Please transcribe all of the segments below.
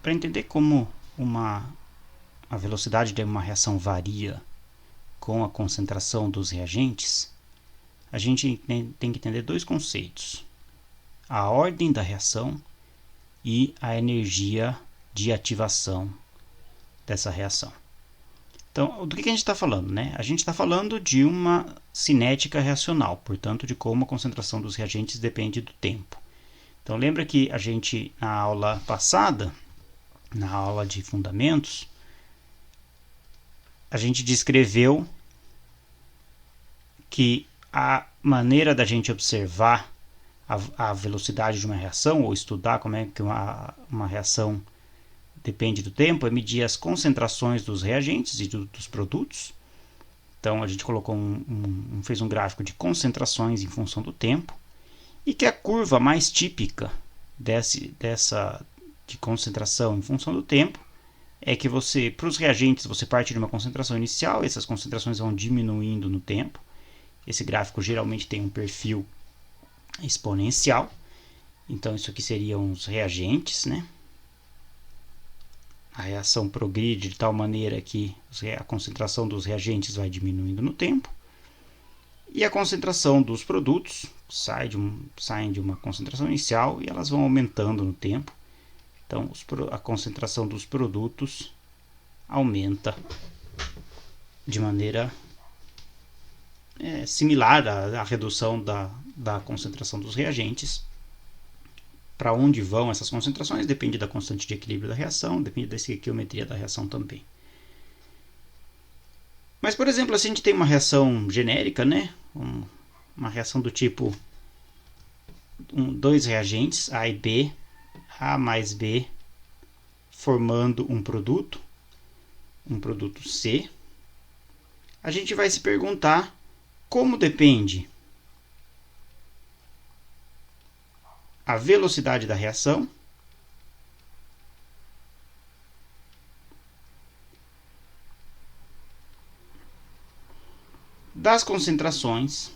Para entender como a velocidade de uma reação varia com a concentração dos reagentes, a gente tem que entender dois conceitos: a ordem da reação e a energia de ativação dessa reação. Então, do que a gente está falando, né? A gente está falando de uma cinética reacional, portanto, de como a concentração dos reagentes depende do tempo. Então, lembra que a gente, na aula passada, na aula de fundamentos, a gente descreveu que a maneira da gente observar a velocidade de uma reação, ou estudar como é que uma reação depende do tempo, é medir as concentrações dos reagentes e dos produtos. Então a gente colocou fez um gráfico de concentrações em função do tempo, e que a curva mais típica dessa de concentração em função do tempo é que para os reagentes, você parte de uma concentração inicial, essas concentrações vão diminuindo no tempo. Esse gráfico geralmente tem um perfil exponencial. Então isso aqui seriam os reagentes, né? A reação progride de tal maneira que a concentração dos reagentes vai diminuindo no tempo. E a concentração dos produtos saem de uma concentração inicial e elas vão aumentando no tempo. Então a concentração dos produtos aumenta de maneira similar à redução da concentração dos reagentes. Para onde vão essas concentrações depende da constante de equilíbrio da reação, depende da estequiometria da reação também. Mas, por exemplo, se a gente tem uma reação genérica, né? Uma reação do tipo dois reagentes, A e B, A mais B, formando um produto C, a gente vai se perguntar como depende a velocidade da reação das concentrações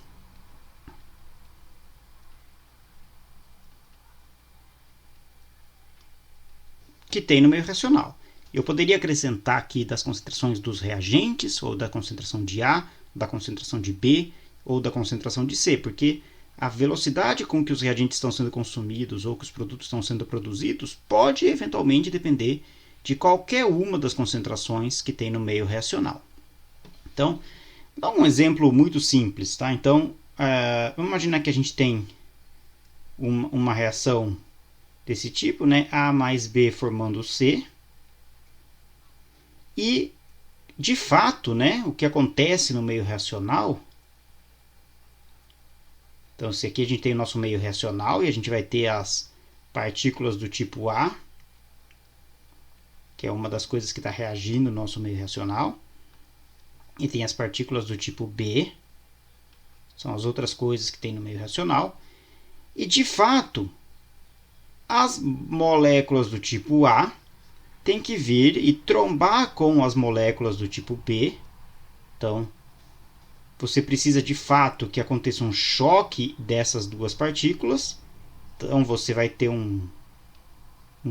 que tem no meio reacional. Eu poderia acrescentar aqui das concentrações dos reagentes, ou da concentração de A, da concentração de B, ou da concentração de C, porque a velocidade com que os reagentes estão sendo consumidos ou que os produtos estão sendo produzidos pode eventualmente depender de qualquer uma das concentrações que tem no meio reacional. Então, dá um exemplo muito simples, tá? Então, vamos imaginar que a gente tem uma reação desse tipo, né? A mais B formando C. E, de fato, né, o que acontece no meio reacional. Então, se aqui a gente tem o nosso meio reacional e a gente vai ter as partículas do tipo A, que é uma das coisas que está reagindo no nosso meio reacional. E tem as partículas do tipo B, são as outras coisas que tem no meio reacional. E, de fato, as moléculas do tipo A têm que vir e trombar com as moléculas do tipo B. Então, você precisa de fato que aconteça um choque dessas duas partículas. Então você vai ter um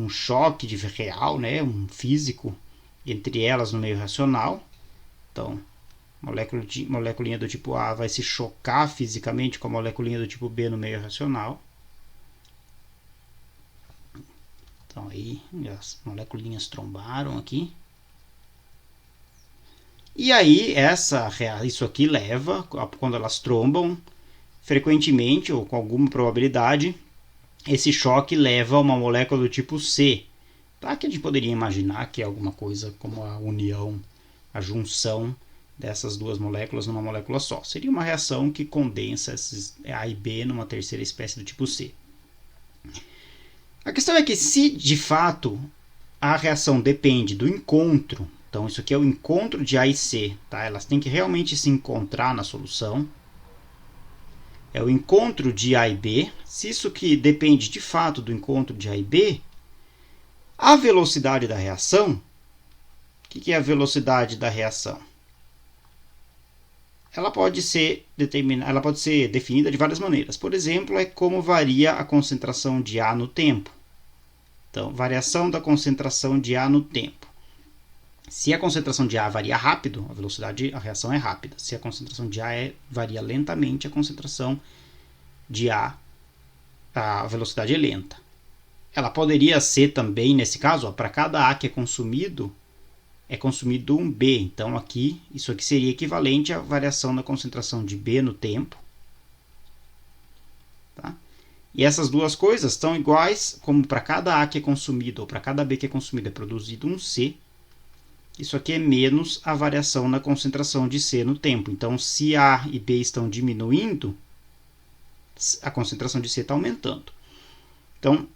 choque real, né, um físico entre elas no meio reacional. Então, moléculinha do tipo A vai se chocar fisicamente com a moléculinha do tipo B no meio reacional. Então aí as moléculinhas trombaram aqui. E aí isso aqui leva, quando elas trombam, frequentemente ou com alguma probabilidade, esse choque leva a uma molécula do tipo C, tá? Que a gente poderia imaginar que é alguma coisa como a união, a junção dessas duas moléculas numa molécula só. Seria uma reação que condensa esses A e B numa terceira espécie do tipo C. A questão é que se de fato a reação depende do encontro, então isso aqui é o encontro de A e C, tá? Elas têm que realmente se encontrar na solução. É o encontro de A e B. Se isso aqui depende de fato do encontro de A e B, a velocidade da reação, o que é a velocidade da reação? Ela pode ser definida de várias maneiras. Por exemplo, é como varia a concentração de A no tempo. Então, variação da concentração de A no tempo. Se a concentração de A varia rápido, a reação é rápida. Se a concentração de A varia lentamente, a concentração de A, a velocidade é lenta. Ela poderia ser também, nesse caso, para cada A que é consumido um B. Então, aqui, isso aqui seria equivalente à variação da concentração de B no tempo. Tá? E essas duas coisas estão iguais, como para cada A que é consumido ou para cada B que é consumido é produzido um C. Isso aqui é menos a variação na concentração de C no tempo. Então, se A e B estão diminuindo, a concentração de C está aumentando. Então,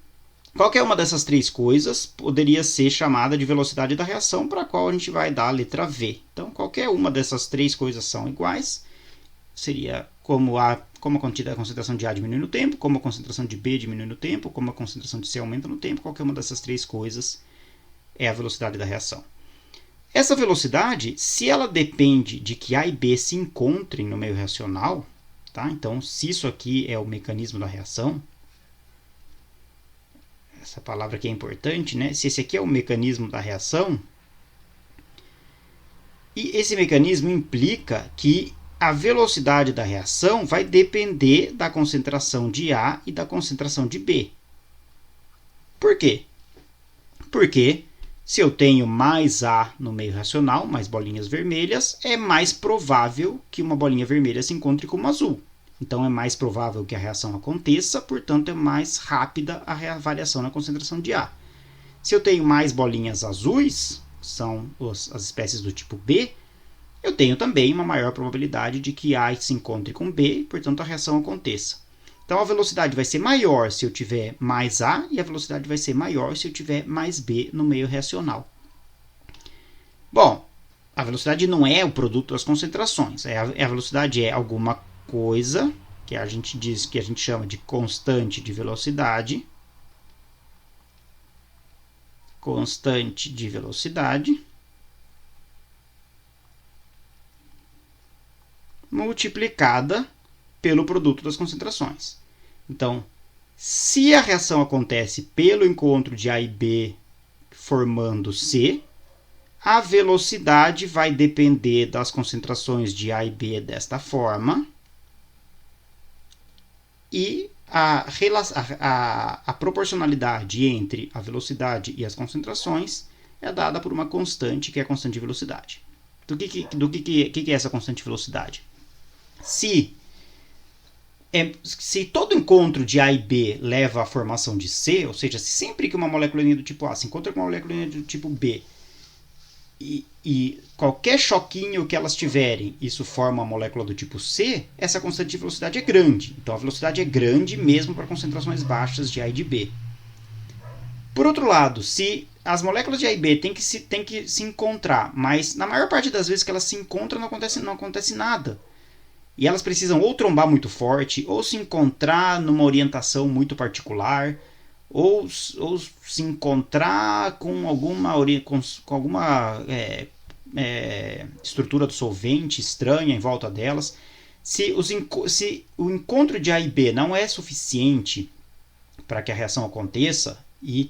qualquer uma dessas três coisas poderia ser chamada de velocidade da reação, para a qual a gente vai dar a letra V. Então, qualquer uma dessas três coisas são iguais. Seria como a concentração de A diminui no tempo, como a concentração de B diminui no tempo, como a concentração de C aumenta no tempo. Qualquer uma dessas três coisas é a velocidade da reação. Essa velocidade, se ela depende de que A e B se encontrem no meio reacional, tá? Então, se isso aqui é o mecanismo da reação, essa palavra aqui é importante, né? Se esse aqui é o mecanismo da reação, e esse mecanismo implica que a velocidade da reação vai depender da concentração de A e da concentração de B. Por quê? Porque se eu tenho mais A no meio reacional, mais bolinhas vermelhas, é mais provável que uma bolinha vermelha se encontre com uma azul. Então, é mais provável que a reação aconteça, portanto, é mais rápida a variação na concentração de A. Se eu tenho mais bolinhas azuis, são as espécies do tipo B, eu tenho também uma maior probabilidade de que A se encontre com B, e, portanto, a reação aconteça. Então, a velocidade vai ser maior se eu tiver mais A e a velocidade vai ser maior se eu tiver mais B no meio reacional. Bom, a velocidade não é o produto das concentrações. A velocidade é alguma coisa que a gente chama de constante de velocidade. Constante de velocidade multiplicada pelo produto das concentrações. Então, se a reação acontece pelo encontro de A e B formando C, a velocidade vai depender das concentrações de A e B desta forma, e a proporcionalidade entre a velocidade e as concentrações é dada por uma constante, que é a constante de velocidade. Do que é essa constante de velocidade? Se todo encontro de A e B leva à formação de C, ou seja, se sempre que uma molécula do tipo A se encontra com uma molécula do tipo B, e qualquer choquinho que elas tiverem, isso forma uma molécula do tipo C, essa constante de velocidade é grande. Então, a velocidade é grande mesmo para concentrações baixas de A e de B. Por outro lado, se as moléculas de A e B têm que se encontrar, mas na maior parte das vezes que elas se encontram não acontece nada. E elas precisam ou trombar muito forte, ou se encontrar numa orientação muito particular, ou se encontrar com alguma estrutura do solvente estranha em volta delas. Se o encontro de A e B não é suficiente para que a reação aconteça, e,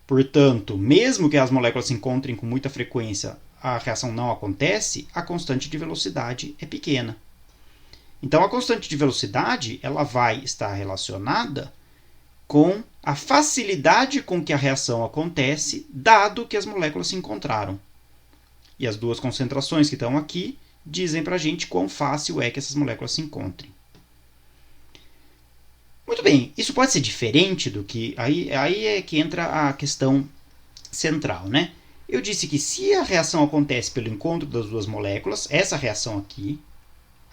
portanto, mesmo que as moléculas se encontrem com muita frequência, a reação não acontece, a constante de velocidade é pequena. Então, a constante de velocidade ela vai estar relacionada com a facilidade com que a reação acontece, dado que as moléculas se encontraram. E as duas concentrações que estão aqui dizem para a gente quão fácil é que essas moléculas se encontrem. Muito bem, isso pode ser diferente do que... Aí é que entra a questão central, né? Eu disse que se a reação acontece pelo encontro das duas moléculas, essa reação aqui,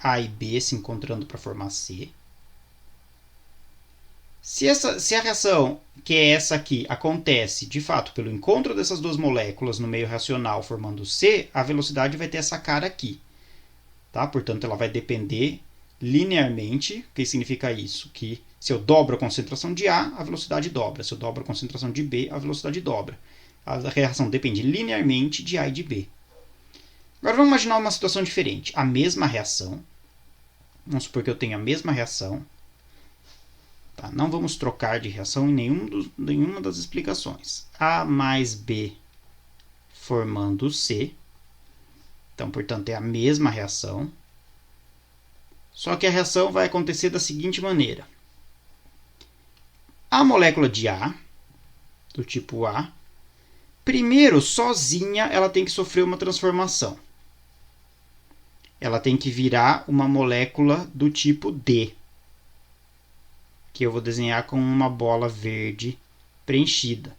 A e B se encontrando para formar C. Se a reação, que é essa aqui, acontece de fato pelo encontro dessas duas moléculas no meio reacional formando C, a velocidade vai ter essa cara aqui. Tá? Portanto, ela vai depender linearmente. O que significa isso? Que se eu dobro a concentração de A, a velocidade dobra. Se eu dobro a concentração de B, a velocidade dobra. A reação depende linearmente de A e de B. Agora vamos imaginar uma situação diferente. A mesma reação. Vamos supor que eu tenho a mesma reação. Tá? Não vamos trocar de reação em nenhuma das explicações. A mais B formando C. Então, portanto, é a mesma reação. Só que a reação vai acontecer da seguinte maneira. A molécula de A, do tipo A, primeiro, sozinha, ela tem que sofrer uma transformação. Ela tem que virar uma molécula do tipo D, que eu vou desenhar com uma bola verde preenchida.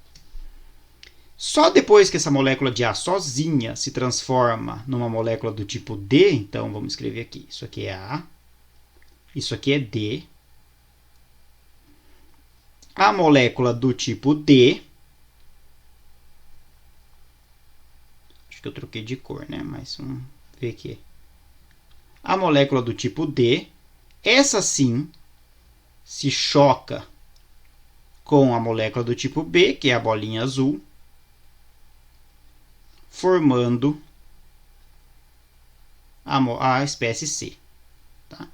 Só depois que essa molécula de A sozinha se transforma numa molécula do tipo D, então vamos escrever aqui, isso aqui é A, isso aqui é D. A molécula do tipo D, acho que eu troquei de cor, né? Mas vamos ver aqui. A molécula do tipo D, essa sim se choca com a molécula do tipo B, que é a bolinha azul, formando a espécie C. Tá?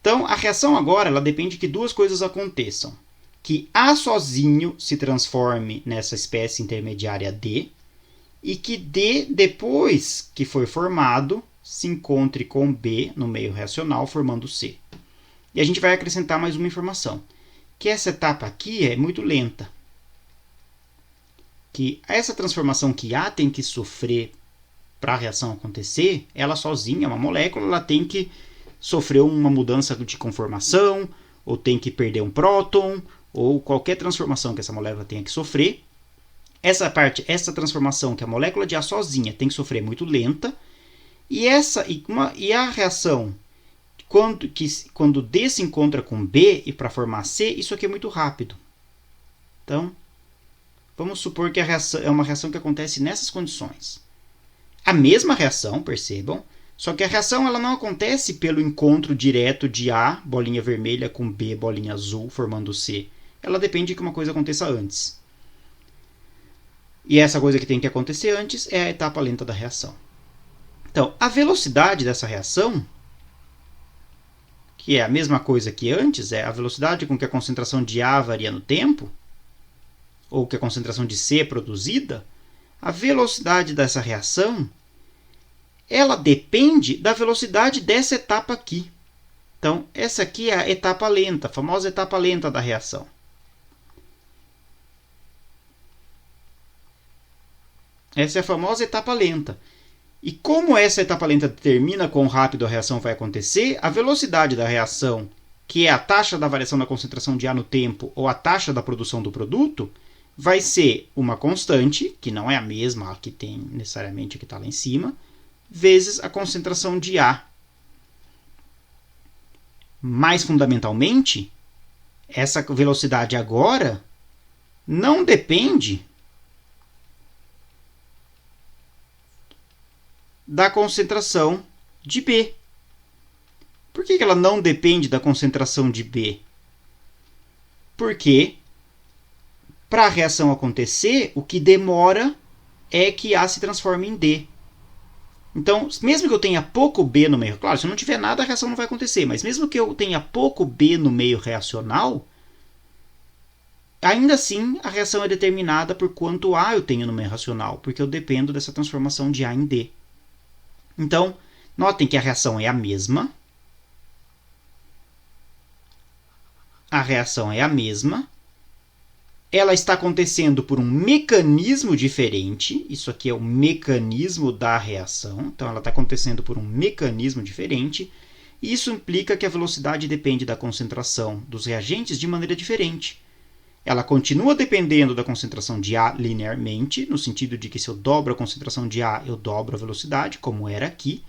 Então, a reação agora ela depende que duas coisas aconteçam. Que A sozinho se transforme nessa espécie intermediária D, e que D, depois que foi formado, se encontre com B no meio reacional, formando C. E a gente vai acrescentar mais uma informação, que essa etapa aqui é muito lenta. Que essa transformação que A tem que sofrer para a reação acontecer, ela sozinha, uma molécula, ela tem que sofrer uma mudança de conformação, ou tem que perder um próton, ou qualquer transformação que essa molécula tenha que sofrer. Essa transformação que a molécula de A sozinha tem que sofrer é muito lenta, e a reação quando D se encontra com B e para formar C, isso aqui é muito rápido. Então, vamos supor que a reação é uma reação que acontece nessas condições. A mesma reação, percebam, só que a reação ela não acontece pelo encontro direto de A, bolinha vermelha, com B, bolinha azul, formando C. Ela depende de que uma coisa aconteça antes. E essa coisa que tem que acontecer antes é a etapa lenta da reação. Então, a velocidade dessa reação, que é a mesma coisa que antes, é a velocidade com que a concentração de A varia no tempo, ou que a concentração de C é produzida, a velocidade dessa reação, ela depende da velocidade dessa etapa aqui. Então, essa aqui é a etapa lenta, a famosa etapa lenta da reação. Essa é a famosa etapa lenta. E como essa etapa lenta determina quão rápido a reação vai acontecer, a velocidade da reação, que é a taxa da variação da concentração de A no tempo ou a taxa da produção do produto, vai ser uma constante, que não é a mesma que tem necessariamente que está lá em cima, vezes a concentração de A. Mais fundamentalmente, essa velocidade agora não depende da concentração de B. Por que ela não depende da concentração de B? Porque para a reação acontecer, o que demora é que A se transforme em D. Então, mesmo que eu tenha pouco B no meio, claro, se eu não tiver nada, a reação não vai acontecer, mas mesmo que eu tenha pouco B no meio reacional, ainda assim a reação é determinada por quanto A eu tenho no meio reacional, porque eu dependo dessa transformação de A em D. Então, notem que a reação é a mesma. A reação é a mesma. Ela está acontecendo por um mecanismo diferente. Isso aqui é o mecanismo da reação. Então, ela está acontecendo por um mecanismo diferente. E isso implica que a velocidade depende da concentração dos reagentes de maneira diferente. Ela continua dependendo da concentração de A linearmente, no sentido de que se eu dobro a concentração de A, eu dobro a velocidade, como era aqui.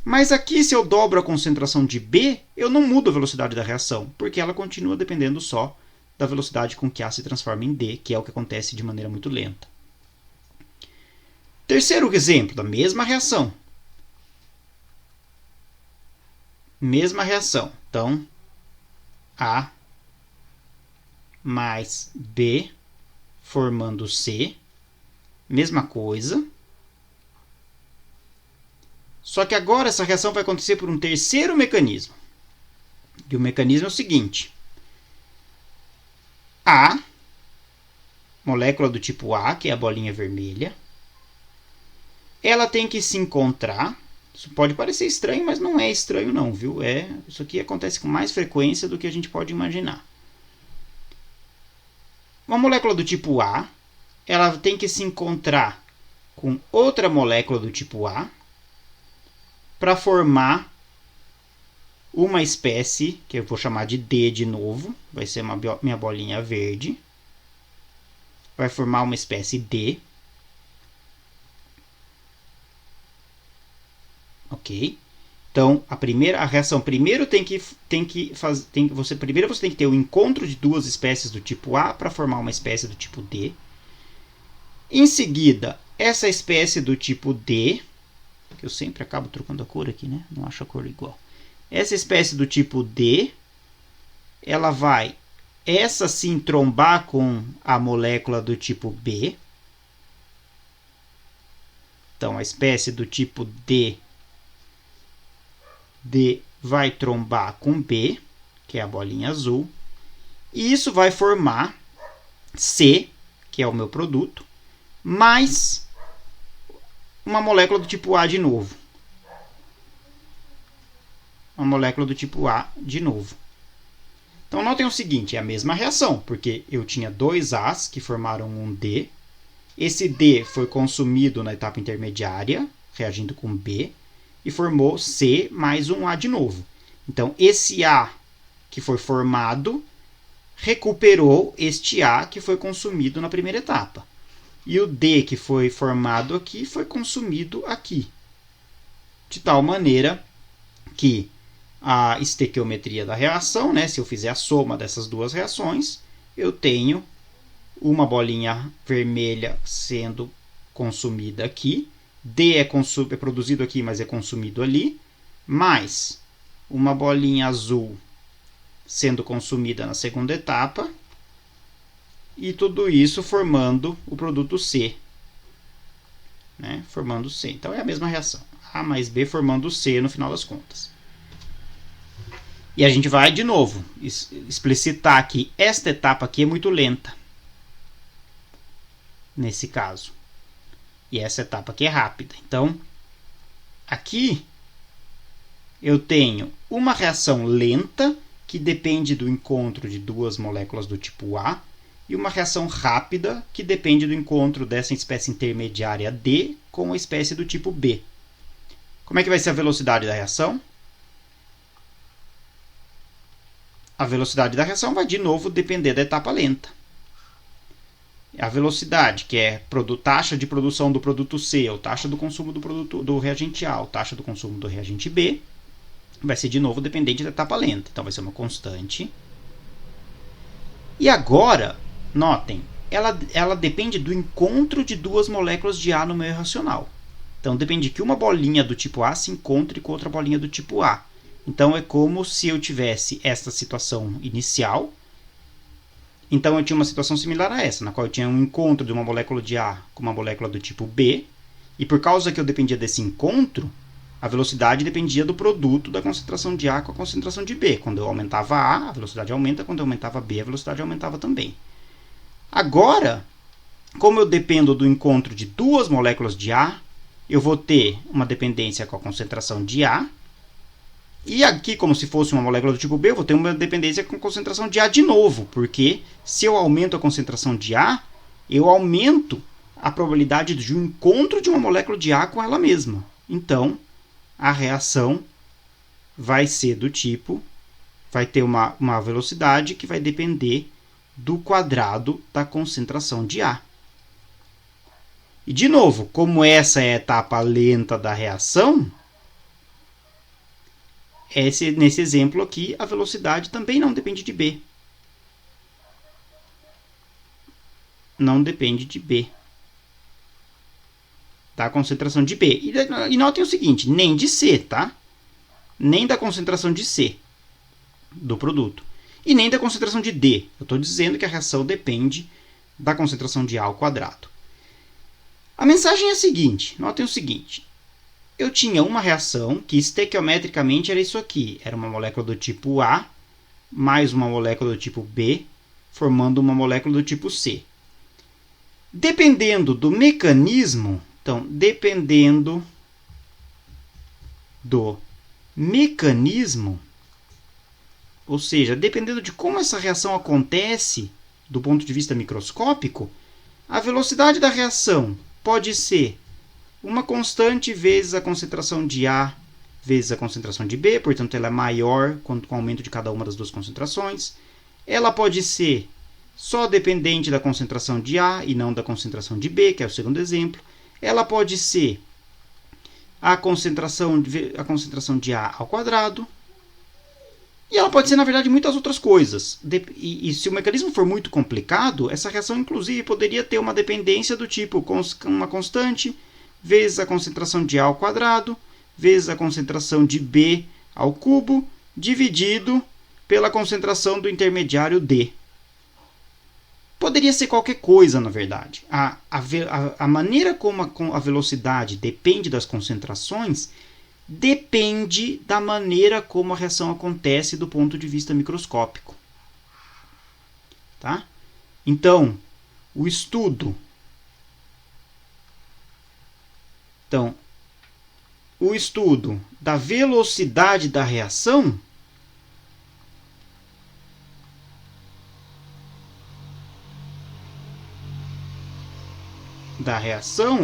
Mas aqui, se eu dobro a concentração de B, eu não mudo a velocidade da reação, porque ela continua dependendo só da velocidade com que A se transforma em D, que é o que acontece de maneira muito lenta. Terceiro exemplo da mesma reação. Mesma reação. Então, A mais B formando C. Mesma coisa. Só que agora essa reação vai acontecer por um terceiro mecanismo. E o mecanismo é o seguinte. A, molécula do tipo A, que é a bolinha vermelha, ela tem que se encontrar. Isso pode parecer estranho, mas não é estranho não, viu? Isso aqui acontece com mais frequência do que a gente pode imaginar. Uma molécula do tipo A, ela tem que se encontrar com outra molécula do tipo A para formar uma espécie, que eu vou chamar de D de novo, vai ser minha bolinha verde. Vai formar uma espécie D. Ok? Então, a reação primeiro você tem que ter o encontro de duas espécies do tipo A para formar uma espécie do tipo D. Em seguida, essa espécie do tipo D, que eu sempre acabo trocando a cor aqui, né? Não acho a cor igual. Essa espécie do tipo D, ela vai, essa sim, trombar com a molécula do tipo B. Então, a espécie do tipo D vai trombar com B, que é a bolinha azul. E isso vai formar C, que é o meu produto, mais uma molécula do tipo A de novo. Uma molécula do tipo A de novo. Então, notem o seguinte, é a mesma reação, porque eu tinha dois A's que formaram um D. Esse D foi consumido na etapa intermediária, reagindo com B, e formou C mais um A de novo. Então, esse A que foi formado recuperou este A que foi consumido na primeira etapa. E o D que foi formado aqui foi consumido aqui. De tal maneira que a estequiometria da reação, né, se eu fizer a soma dessas duas reações, eu tenho uma bolinha vermelha sendo consumida aqui, D é produzido aqui, mas é consumido ali, mais uma bolinha azul sendo consumida na segunda etapa, e tudo isso formando o produto C. Né? Formando C. Então é a mesma reação. A mais B formando C no final das contas. E a gente vai, de novo, explicitar que esta etapa aqui é muito lenta. Nesse caso. E essa etapa aqui é rápida. Então, aqui eu tenho uma reação lenta, que depende do encontro de duas moléculas do tipo A, e uma reação rápida, que depende do encontro dessa espécie intermediária D com a espécie do tipo B. Como é que vai ser a velocidade da reação? A velocidade da reação vai, de novo, depender da etapa lenta. A velocidade, que é taxa de produção do produto C, ou taxa do consumo do reagente A, ou taxa do consumo do reagente B, vai ser, de novo, dependente da etapa lenta. Então, vai ser uma constante. E agora, notem, ela depende do encontro de duas moléculas de A no meio racional. Então, depende que uma bolinha do tipo A se encontre com outra bolinha do tipo A. Então, é como se eu tivesse esta situação inicial. Então, eu tinha uma situação similar a essa, na qual eu tinha um encontro de uma molécula de A com uma molécula do tipo B. E por causa que eu dependia desse encontro, a velocidade dependia do produto da concentração de A com a concentração de B. Quando eu aumentava A, a velocidade aumenta. Quando eu aumentava B, a velocidade aumentava também. Agora, como eu dependo do encontro de duas moléculas de A, eu vou ter uma dependência com a concentração de A. E aqui, como se fosse uma molécula do tipo B, eu vou ter uma dependência com concentração de A de novo. Porque se eu aumento a concentração de A, eu aumento a probabilidade de um encontro de uma molécula de A com ela mesma. Então, a reação vai ser do tipo, vai ter uma velocidade que vai depender do quadrado da concentração de A. E, de novo, como essa é a etapa lenta da reação, nesse exemplo aqui, a velocidade também não depende de B. Não depende de B. Da concentração de B. E notem o seguinte, nem de C, tá? Nem da concentração de C do produto. E nem da concentração de D. Eu estou dizendo que a reação depende da concentração de A ao quadrado. A mensagem é a seguinte, notem o seguinte. Eu tinha uma reação que estequiometricamente era isso aqui. Era uma molécula do tipo A mais uma molécula do tipo B, formando uma molécula do tipo C. Dependendo do mecanismo, então, dependendo do mecanismo, ou seja, dependendo de como essa reação acontece do ponto de vista microscópico, a velocidade da reação pode ser uma constante vezes a concentração de A vezes a concentração de B, portanto ela é maior com o aumento de cada uma das duas concentrações. Ela pode ser só dependente da concentração de A e não da concentração de B, que é o segundo exemplo. Ela pode ser a concentração de A ao quadrado. E ela pode ser, na verdade, muitas outras coisas. E se o mecanismo for muito complicado, essa reação, inclusive, poderia ter uma dependência do tipo uma constante vezes a concentração de A ao quadrado, vezes a concentração de B ao cubo, dividido pela concentração do intermediário D. Poderia ser qualquer coisa, na verdade. A maneira como a velocidade depende das concentrações depende da maneira como a reação acontece do ponto de vista microscópico. Tá? Então, o estudo da velocidade da reação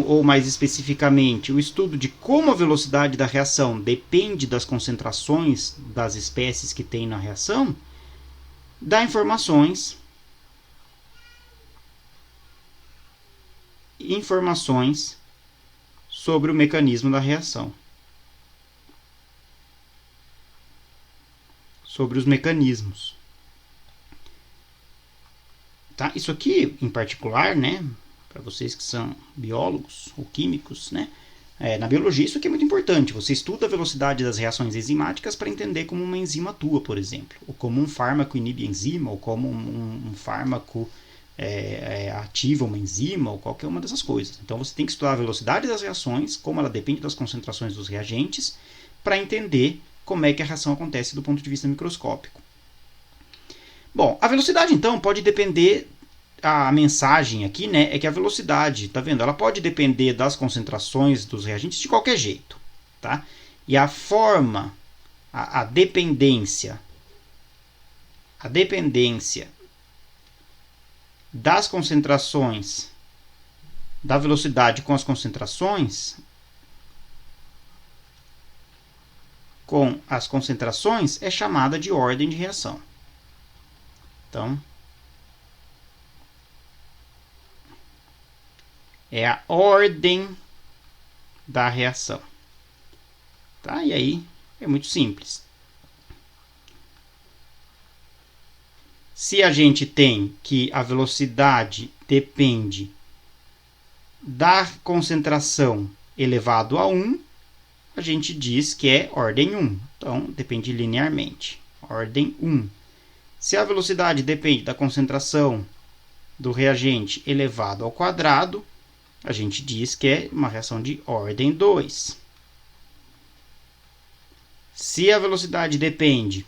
ou mais especificamente, o estudo de como a velocidade da reação depende das concentrações das espécies que tem na reação, dá informações sobre o mecanismo da reação. Sobre os mecanismos. Tá? Isso aqui, em particular, né, para vocês que são biólogos ou químicos, né, na biologia isso aqui é muito importante. Você estuda a velocidade das reações enzimáticas para entender como uma enzima atua, por exemplo, ou como um fármaco inibe a enzima, ou como um fármaco ativa uma enzima, ou qualquer uma dessas coisas. Então você tem que estudar a velocidade das reações, como ela depende das concentrações dos reagentes, para entender como é que a reação acontece do ponto de vista microscópico. Bom, a velocidade então pode depender, a mensagem aqui, né, é que a velocidade, tá vendo? Ela pode depender das concentrações dos reagentes de qualquer jeito, tá? E a forma, a dependência das concentrações, da velocidade com as concentrações, é chamada de ordem de reação. Então, é a ordem da reação. Tá? E aí é muito simples. Se a gente tem que a velocidade depende da concentração elevado a 1, a gente diz que é ordem 1. Então, depende linearmente. Ordem 1. Se a velocidade depende da concentração do reagente elevado ao quadrado, a gente diz que é uma reação de ordem 2. Se a velocidade depende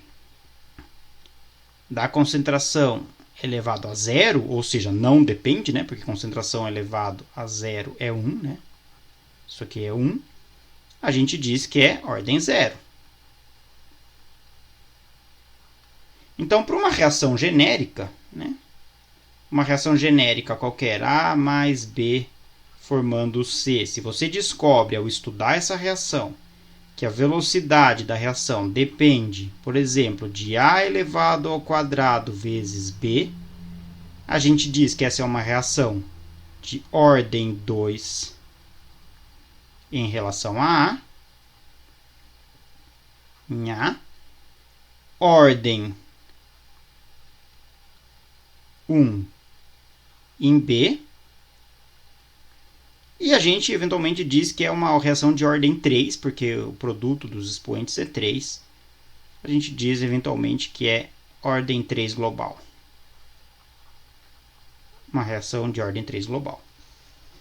da concentração elevado a 0, ou seja, não depende, né? Porque concentração elevado a 0 é 1, né? Isso aqui é 1. A gente diz que é ordem 0. Então, para uma reação genérica, né? Uma reação genérica qualquer, A mais B formando C. Se você descobre, ao estudar essa reação, que a velocidade da reação depende, por exemplo, de A elevado ao quadrado vezes B, a gente diz que essa é uma reação de ordem 2 em relação a A, em A, ordem 1 em B, e a gente eventualmente diz que é uma reação de ordem 3, porque o produto dos expoentes é 3. A gente diz eventualmente que é ordem 3 global. Uma reação de ordem 3 global.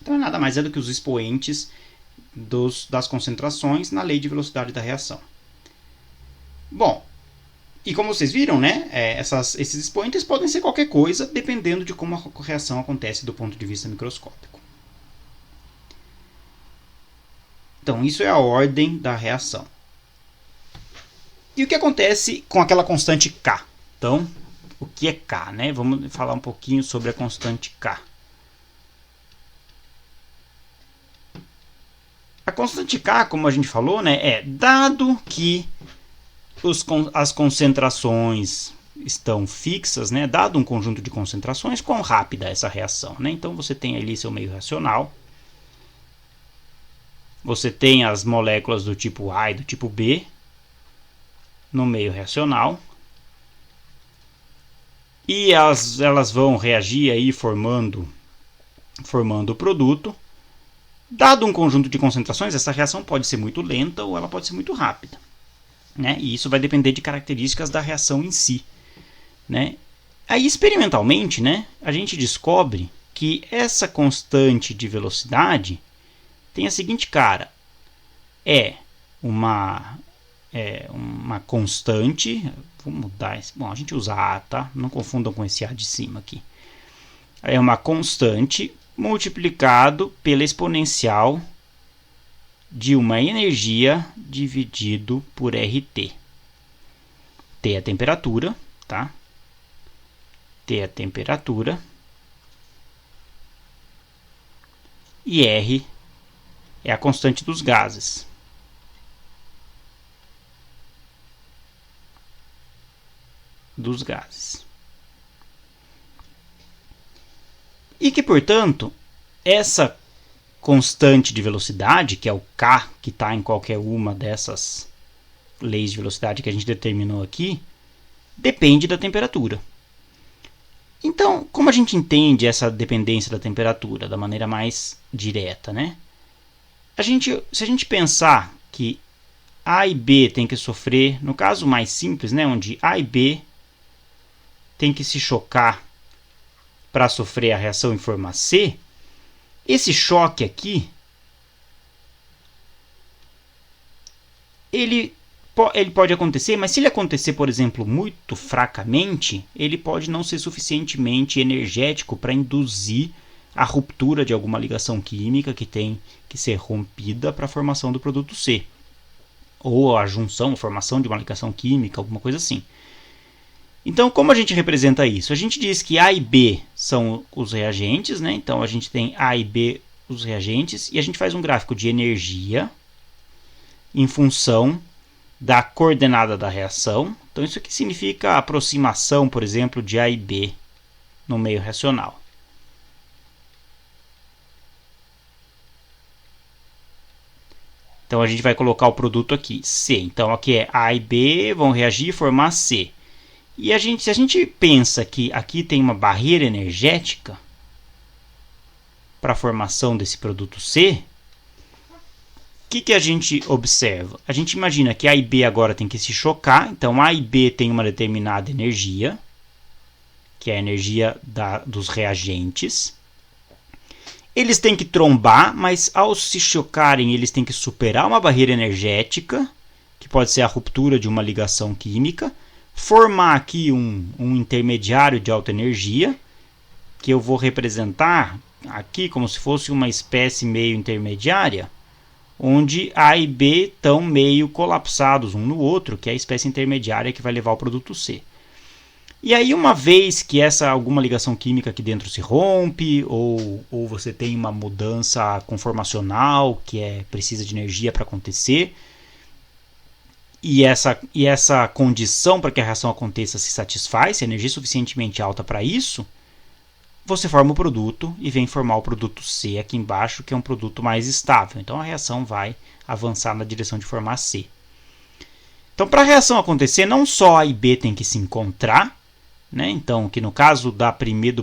Então, nada mais é do que os expoentes das concentrações na lei de velocidade da reação. Bom, E como vocês viram, né, esses expoentes podem ser qualquer coisa, dependendo de como a reação acontece do ponto de vista microscópico. Então, isso é a ordem da reação. E o que acontece com aquela constante K? Então, o que é K, né? Vamos falar um pouquinho sobre a constante K. A constante K, como a gente falou, né, dado que as concentrações estão fixas, né, dado um conjunto de concentrações, quão rápida é essa reação, né? Então você tem ali seu meio racional, você tem as moléculas do tipo A e do tipo B no meio reacional, e elas vão reagir aí formando o produto. Dado um conjunto de concentrações, essa reação pode ser muito lenta ou ela pode ser muito rápida, né? E isso vai depender de características da reação em si, né? Aí, experimentalmente, né, a gente descobre que essa constante de velocidade tem a seguinte cara. É uma constante. Vou mudar esse. Bom, a gente usa A, tá? Não confundam com esse A de cima aqui. É uma constante multiplicado pela exponencial de uma energia dividido por RT. T é a temperatura, tá? T é a temperatura. E R é a constante dos gases. E que, portanto, essa constante de velocidade, que é o K, que está em qualquer uma dessas leis de velocidade que a gente determinou aqui, depende da temperatura. Então, como a gente entende essa dependência da temperatura da maneira mais direta, né? Se a gente pensar que A e B tem que sofrer, no caso mais simples, né, onde A e B tem que se chocar para sofrer a reação em forma C, esse choque aqui, ele pode acontecer, mas se ele acontecer, por exemplo, muito fracamente, ele pode não ser suficientemente energético para induzir a ruptura de alguma ligação química que tem que ser rompida para a formação do produto C. Ou a junção, a formação de uma ligação química, alguma coisa assim. Então, como a gente representa isso? A gente diz que A e B são os reagentes, né? Então, a gente tem A e B, os reagentes, e a gente faz um gráfico de energia em função da coordenada da reação. Então, isso aqui significa a aproximação, por exemplo, de A e B no meio reacional. Então, a gente vai colocar o produto aqui, C. Então, aqui é A e B vão reagir e formar C. E se a gente pensa que aqui tem uma barreira energética para a formação desse produto C, o que a gente observa? A gente imagina que A e B agora tem que se chocar, então A e B tem uma determinada energia, que é a energia dos reagentes. Eles têm que trombar, mas ao se chocarem, eles têm que superar uma barreira energética, que pode ser a ruptura de uma ligação química, formar aqui um intermediário de alta energia, que eu vou representar aqui como se fosse uma espécie meio intermediária, onde A e B estão meio colapsados um no outro, que é a espécie intermediária que vai levar o produto C. E aí, uma vez que alguma ligação química aqui dentro se rompe, ou você tem uma mudança conformacional que precisa de energia para acontecer, e essa condição para que a reação aconteça se satisfaz, se a energia é suficientemente alta para isso, você forma o produto e vem formar o produto C aqui embaixo, que é um produto mais estável. Então a reação vai avançar na direção de formar C. Então, para a reação acontecer, não só A e B tem que se encontrar, né? Então, que no caso do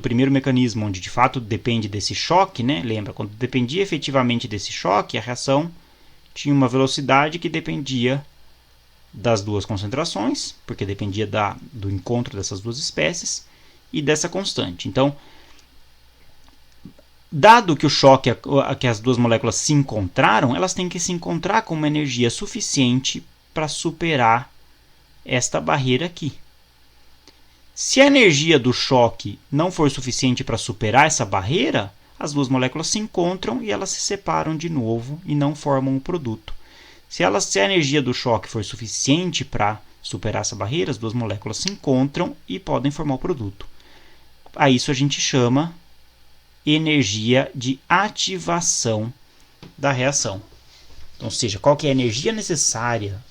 primeiro mecanismo, onde de fato depende desse choque, né? Lembra, quando dependia efetivamente desse choque, a reação tinha uma velocidade que dependia das duas concentrações, porque dependia do encontro dessas duas espécies, e dessa constante. Então, dado que o choque, que as duas moléculas se encontraram, elas têm que se encontrar com uma energia suficiente para superar esta barreira aqui. Se a energia do choque não for suficiente para superar essa barreira, as duas moléculas se encontram e elas se separam de novo e não formam um produto. Se a energia do choque for suficiente para superar essa barreira, as duas moléculas se encontram e podem formar o produto. A isso a gente chama energia de ativação da reação. Então, ou seja, qual que é a energia necessária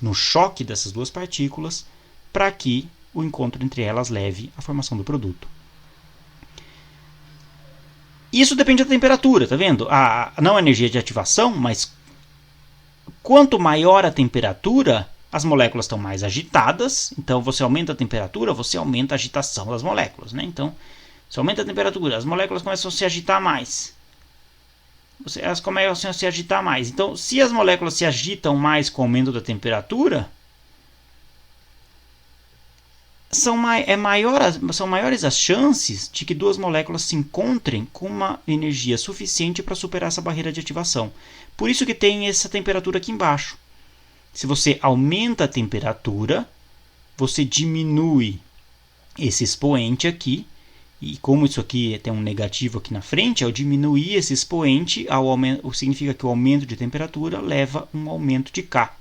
no choque dessas duas partículas para que o encontro entre elas leve à formação do produto. Isso depende da temperatura, tá vendo? Não a energia de ativação, mas quanto maior a temperatura, as moléculas estão mais agitadas. Então, você aumenta a temperatura, você aumenta a agitação das moléculas, né? Então, você aumenta a temperatura, as moléculas começam a se agitar mais. Elas começam a se agitar mais. Então, se as moléculas se agitam mais com o aumento da temperatura, são maiores as chances de que duas moléculas se encontrem com uma energia suficiente para superar essa barreira de ativação. Por isso que tem essa temperatura aqui embaixo. Se você aumenta a temperatura, você diminui esse expoente aqui. E como isso aqui tem um negativo aqui na frente, ao diminuir esse expoente, significa que o aumento de temperatura leva a um aumento de K.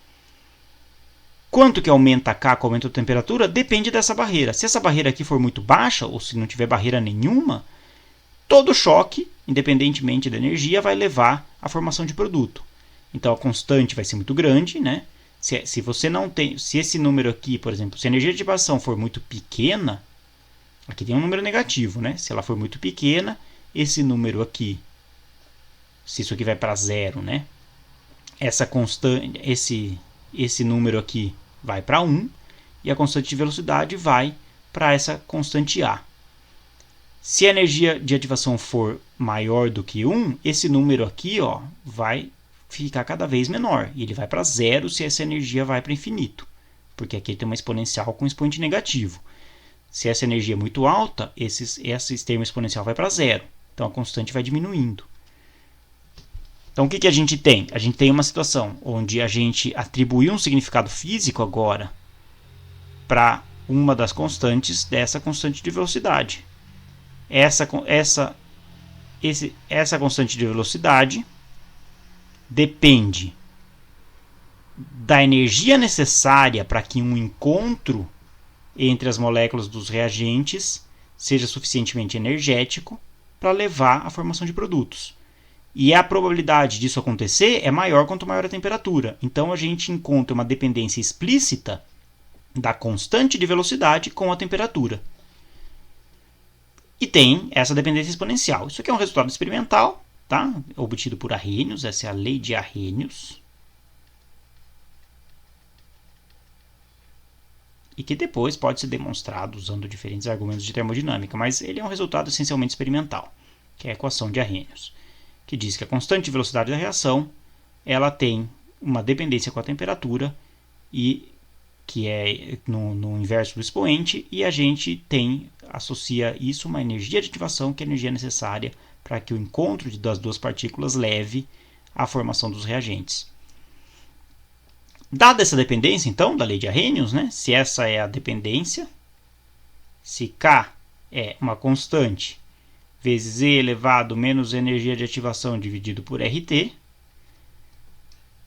Quanto que aumenta K com o aumento da temperatura? Depende dessa barreira. Se essa barreira aqui for muito baixa, ou se não tiver barreira nenhuma, todo choque, independentemente da energia, vai levar à formação de produto. Então a constante vai ser muito grande, né? Se você não tem, se esse número aqui, por exemplo, se a energia de ativação for muito pequena, aqui tem um número negativo, né? Se ela for muito pequena, esse número aqui, se isso aqui vai para zero, né? Essa constante, esse número aqui vai para 1 e a constante de velocidade vai para essa constante A. Se a energia de ativação for maior do que 1, esse número aqui, ó, vai ficar cada vez menor. E ele vai para zero se essa energia vai para infinito. Porque aqui tem uma exponencial com expoente negativo. Se essa energia é muito alta, esse termo exponencial vai para zero. Então a constante vai diminuindo. Então o que a gente tem? A gente tem uma situação onde a gente atribuiu um significado físico agora para uma das constantes dessa constante de velocidade. Essa constante de velocidade depende da energia necessária para que um encontro entre as moléculas dos reagentes seja suficientemente energético para levar à formação de produtos. E a probabilidade disso acontecer é maior quanto maior a temperatura. Então a gente encontra uma dependência explícita da constante de velocidade com a temperatura. E tem essa dependência exponencial. Isso aqui é um resultado experimental, tá? Obtido por Arrhenius, essa é a lei de Arrhenius. E que depois pode ser demonstrado usando diferentes argumentos de termodinâmica, mas ele é um resultado essencialmente experimental, que é a equação de Arrhenius, que diz que a constante de velocidade da reação ela tem uma dependência com a temperatura, e que é no inverso do expoente, e a gente associa isso a uma energia de ativação, que é a energia necessária para que o encontro das duas partículas leve à formação dos reagentes. Dada essa dependência, então, da lei de Arrhenius, né, se essa é a dependência, se K é uma constante vezes E elevado menos energia de ativação dividido por RT,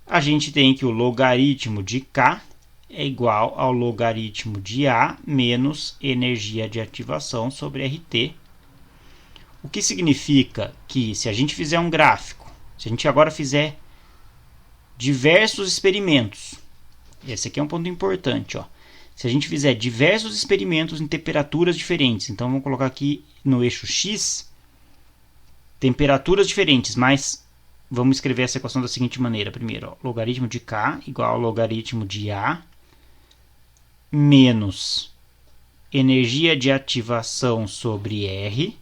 a gente tem que o logaritmo de K é igual ao logaritmo de A menos energia de ativação sobre RT. O que significa que se a gente fizer um gráfico, se a gente agora fizer diversos experimentos, esse aqui é um ponto importante, ó. Se a gente fizer diversos experimentos em temperaturas diferentes, então vamos colocar aqui no eixo X, temperaturas diferentes, mas vamos escrever essa equação da seguinte maneira. Primeiro, ó, logaritmo de K igual ao logaritmo de A menos energia de ativação sobre R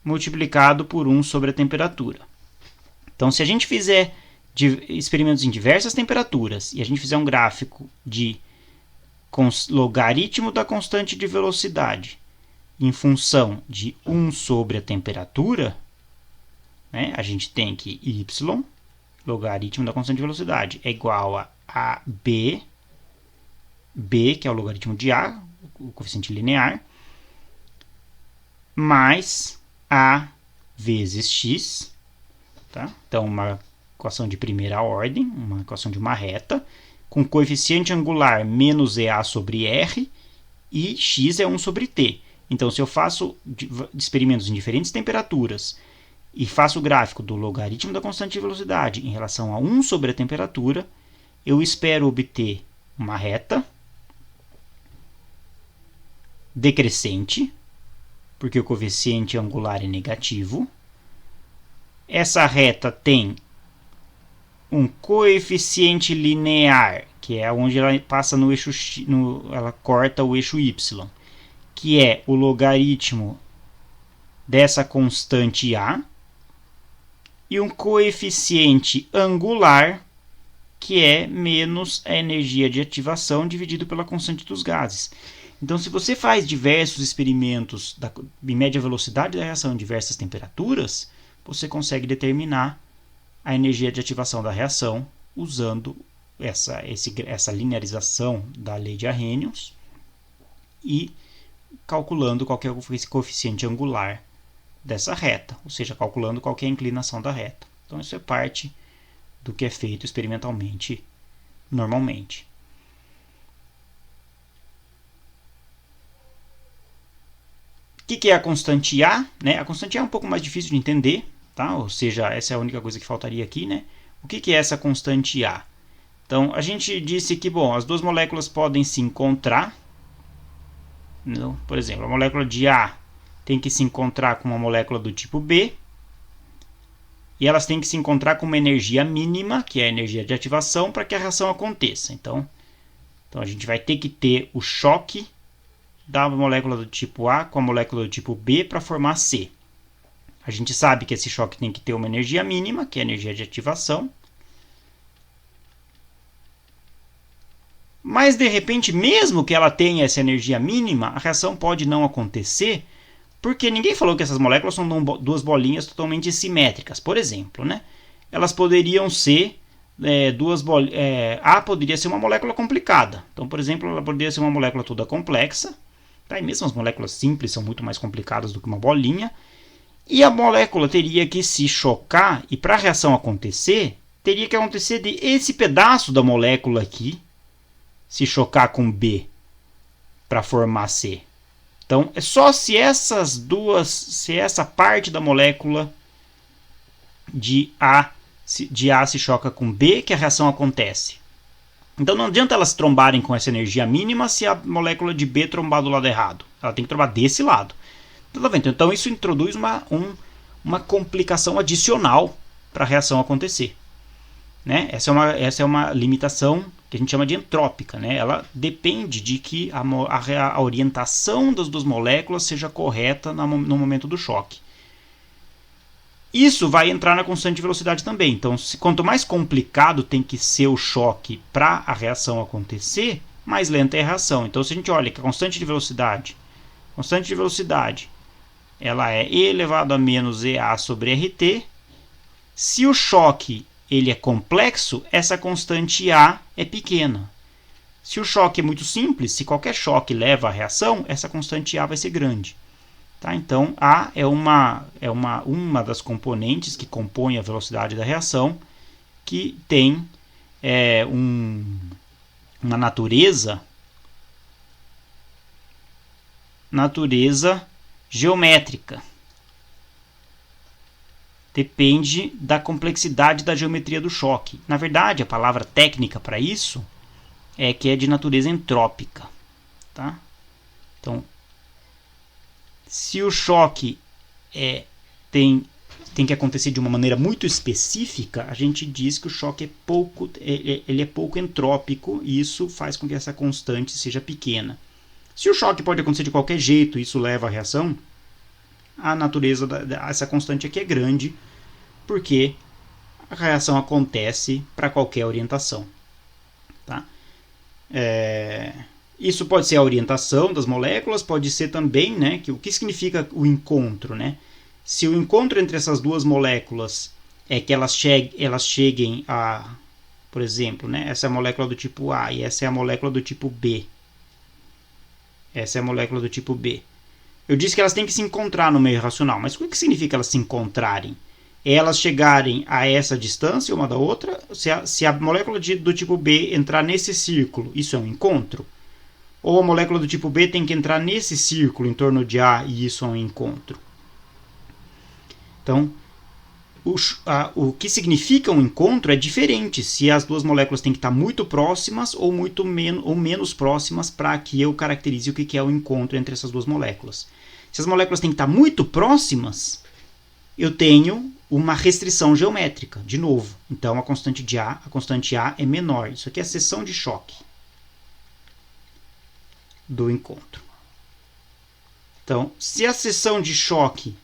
multiplicado por 1 sobre a temperatura. Então, se a gente fizer experimentos em diversas temperaturas e a gente fizer um gráfico de logaritmo da constante de velocidade em função de 1 sobre a temperatura, né, a gente tem que y, logaritmo da constante de velocidade, é igual a AB B, que é o logaritmo de A, o coeficiente linear, mais A vezes X. Tá? Então, uma equação de primeira ordem, uma equação de uma reta, com coeficiente angular menos EA sobre R, e X é 1 sobre T. Então, se eu faço experimentos em diferentes temperaturas e faço o gráfico do logaritmo da constante de velocidade em relação a 1 sobre a temperatura, eu espero obter uma reta decrescente, porque o coeficiente angular é negativo. Essa reta tem um coeficiente linear, que é onde ela passa no eixo X, ela corta o eixo Y, que é o logaritmo dessa constante A, e um coeficiente angular, que é menos a energia de ativação dividido pela constante dos gases. Então, se você faz diversos experimentos de média velocidade da reação em diversas temperaturas, você consegue determinar a energia de ativação da reação usando essa linearização da lei de Arrhenius e calculando qual é o coeficiente angular dessa reta, ou seja, calculando qual é a inclinação da reta. Então, isso é parte do que é feito experimentalmente normalmente. O que é a constante A? A constante A é um pouco mais difícil de entender, tá? Ou seja, essa é a única coisa que faltaria aqui. O que é essa constante A? Então, a gente disse que as duas moléculas podem se encontrar. Por exemplo, a molécula de A tem que se encontrar com uma molécula do tipo B, e elas têm que se encontrar com uma energia mínima, que é a energia de ativação, para que a reação aconteça. Então a gente vai ter que ter o choque da molécula do tipo A com a molécula do tipo B para formar C. A gente sabe que esse choque tem que ter uma energia mínima, que é a energia de ativação. Mas, de repente, mesmo que ela tenha essa energia mínima, a reação pode não acontecer, porque ninguém falou que essas moléculas são duas bolinhas totalmente simétricas. Por exemplo, elas poderiam ser A poderia ser uma molécula complicada. Então, por exemplo, ela poderia ser uma molécula toda complexa. Tá? E mesmo as moléculas simples são muito mais complicadas do que uma bolinha. E a molécula teria que se chocar, e para a reação acontecer, teria que acontecer de esse pedaço da molécula aqui se chocar com B para formar C. Então, é só se essa parte da molécula de A se choca com B que a reação acontece. Então, não adianta elas trombarem com essa energia mínima se a molécula de B trombar do lado errado. Ela tem que trombar desse lado. Então, isso introduz uma complicação adicional para a reação acontecer. Essa é uma limitação que a gente chama de entrópica. Ela depende de que a orientação das duas moléculas seja correta no momento do choque. Isso vai entrar na constante de velocidade também. Então, quanto mais complicado tem que ser o choque para a reação acontecer, mais lenta é a reação. Então, se a gente olha que a constante de velocidade ela é e elevado a menos EA sobre RT. Se o choque ele é complexo, essa constante A é pequena. Se o choque é muito simples, se qualquer choque leva à reação, essa constante A vai ser grande. Tá? Então, A é uma das componentes que compõe a velocidade da reação, que tem uma natureza geométrica. Depende da complexidade da geometria do choque. Na verdade, a palavra técnica para isso é que é de natureza entrópica. Tá? Então, se o choque tem que acontecer de uma maneira muito específica, a gente diz que o choque é pouco entrópico, e isso faz com que essa constante seja pequena. Se o choque pode acontecer de qualquer jeito, isso leva à reação, a natureza dessa constante aqui é grande, porque a reação acontece para qualquer orientação. Tá? Isso pode ser a orientação das moléculas, pode ser também, o que significa o encontro. Se o encontro entre essas duas moléculas é que elas cheguem a por exemplo, né? Essa é a molécula do tipo A e essa é a molécula do tipo B. Essa é a molécula do tipo B. Eu disse que elas têm que se encontrar no meio racional, mas o que significa elas se encontrarem? É elas chegarem a essa distância uma da outra? Se a molécula do tipo B entrar nesse círculo, isso é um encontro? Ou a molécula do tipo B tem que entrar nesse círculo em torno de A e isso é um encontro? Então, o que significa um encontro é diferente se as duas moléculas têm que estar muito próximas ou menos próximas para que eu caracterize o que é o encontro entre essas duas moléculas. Se as moléculas têm que estar muito próximas, eu tenho uma restrição geométrica, de novo. Então, a constante A é menor. Isso aqui é a seção de choque do encontro. Então, se a seção de choque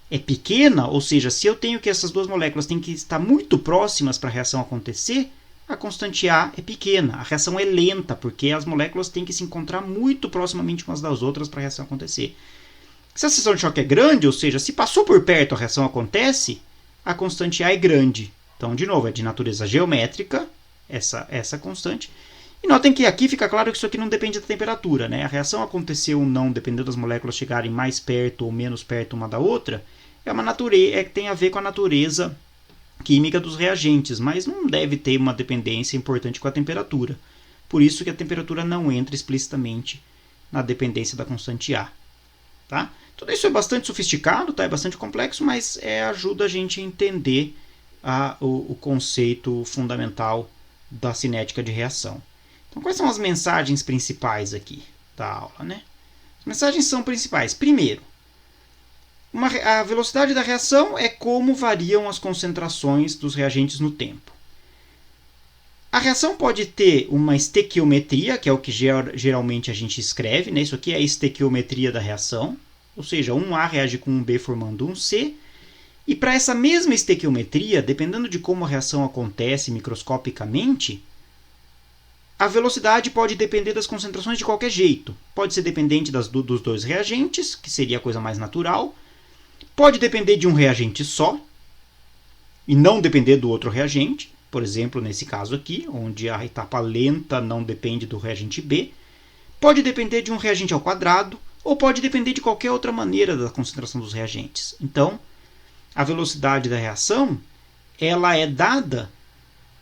é pequena, ou seja, se eu tenho que essas duas moléculas têm que estar muito próximas para a reação acontecer, a constante A é pequena. A reação é lenta, porque as moléculas têm que se encontrar muito proximamente umas das outras para a reação acontecer. Se a seção de choque é grande, ou seja, se passou por perto a reação acontece, a constante A é grande. Então, de novo, é de natureza geométrica, essa constante. E notem que aqui fica claro que isso aqui não depende da temperatura, né? A reação acontecer ou não, dependendo das moléculas chegarem mais perto ou menos perto uma da outra, tem a ver com a natureza química dos reagentes, mas não deve ter uma dependência importante com a temperatura. Por isso que a temperatura não entra explicitamente na dependência da constante A. Tá? Tudo isso é bastante sofisticado, tá? É bastante complexo, mas ajuda a gente a entender o conceito fundamental da cinética de reação. Então, quais são as mensagens principais aqui da aula, né? As mensagens são principais. Primeiro, a velocidade da reação é como variam as concentrações dos reagentes no tempo. A reação pode ter uma estequiometria, que é o que geralmente a gente escreve, né? Isso aqui é a estequiometria da reação, ou seja, um A reage com um B formando um C. E para essa mesma estequiometria, dependendo de como a reação acontece microscopicamente, a velocidade pode depender das concentrações de qualquer jeito. Pode ser dependente dos dois reagentes, que seria a coisa mais natural. Pode depender de um reagente só, e não depender do outro reagente. Por exemplo, nesse caso aqui, onde a etapa lenta não depende do reagente B. Pode depender de um reagente ao quadrado, ou pode depender de qualquer outra maneira da concentração dos reagentes. Então, a velocidade da reação ela é dada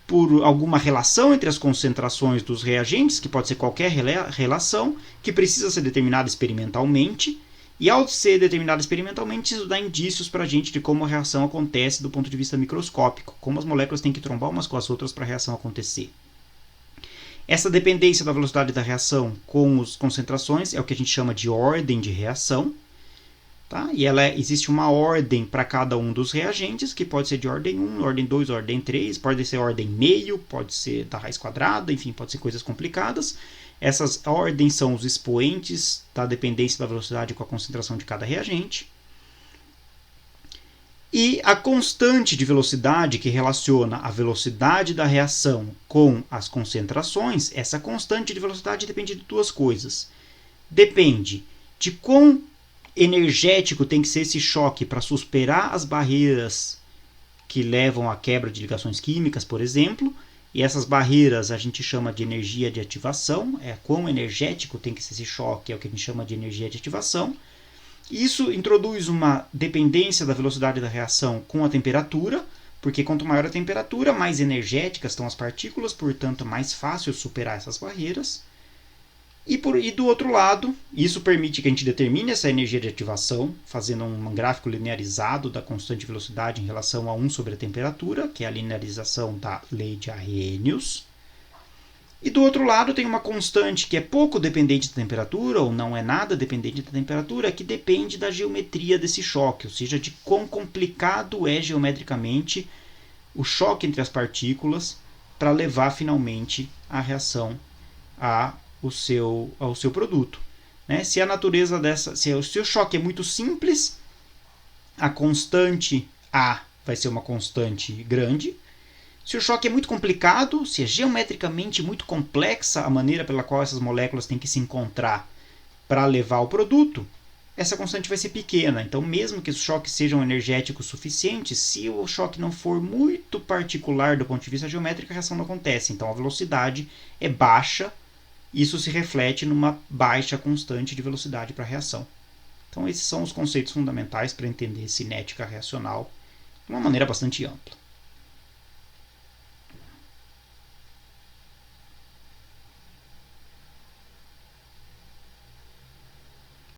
por alguma relação entre as concentrações dos reagentes, que pode ser qualquer relação, que precisa ser determinada experimentalmente, e ao ser determinada experimentalmente, isso dá indícios para a gente de como a reação acontece do ponto de vista microscópico, como as moléculas têm que trombar umas com as outras para a reação acontecer. Essa dependência da velocidade da reação com as concentrações é o que a gente chama de ordem de reação. Tá? E existe uma ordem para cada um dos reagentes, que pode ser de ordem 1, ordem 2, ordem 3, pode ser ordem meio, pode ser da raiz quadrada, enfim, pode ser coisas complicadas. Essas ordens são os expoentes da dependência da velocidade com a concentração de cada reagente. E a constante de velocidade que relaciona a velocidade da reação com as concentrações, essa constante de velocidade depende de duas coisas. Depende de quão energético tem que ser esse choque para superar as barreiras que levam à quebra de ligações químicas, por exemplo. E essas barreiras a gente chama de energia de ativação. Quão energético tem que ser esse choque, é o que a gente chama de energia de ativação. Isso introduz uma dependência da velocidade da reação com a temperatura, porque quanto maior a temperatura, mais energéticas estão as partículas, portanto, mais fácil superar essas barreiras. E do outro lado, isso permite que a gente determine essa energia de ativação, fazendo um gráfico linearizado da constante de velocidade em relação a 1 sobre a temperatura, que é a linearização da lei de Arrhenius. E do outro lado tem uma constante que é pouco dependente da temperatura, ou não é nada dependente da temperatura, que depende da geometria desse choque, ou seja, de quão complicado é geometricamente o choque entre as partículas para levar finalmente a reação ao seu produto. Né? Se a natureza se o seu choque é muito simples, a constante A vai ser uma constante grande. Se o choque é muito complicado, se é geometricamente muito complexa a maneira pela qual essas moléculas têm que se encontrar para levar o produto, essa constante vai ser pequena. Então, mesmo que os choques sejam energéticos suficientes, se o choque não for muito particular do ponto de vista geométrico, a reação não acontece. Então, a velocidade é baixa. Isso se reflete numa baixa constante de velocidade para a reação. Então, esses são os conceitos fundamentais para entender cinética reacional de uma maneira bastante ampla.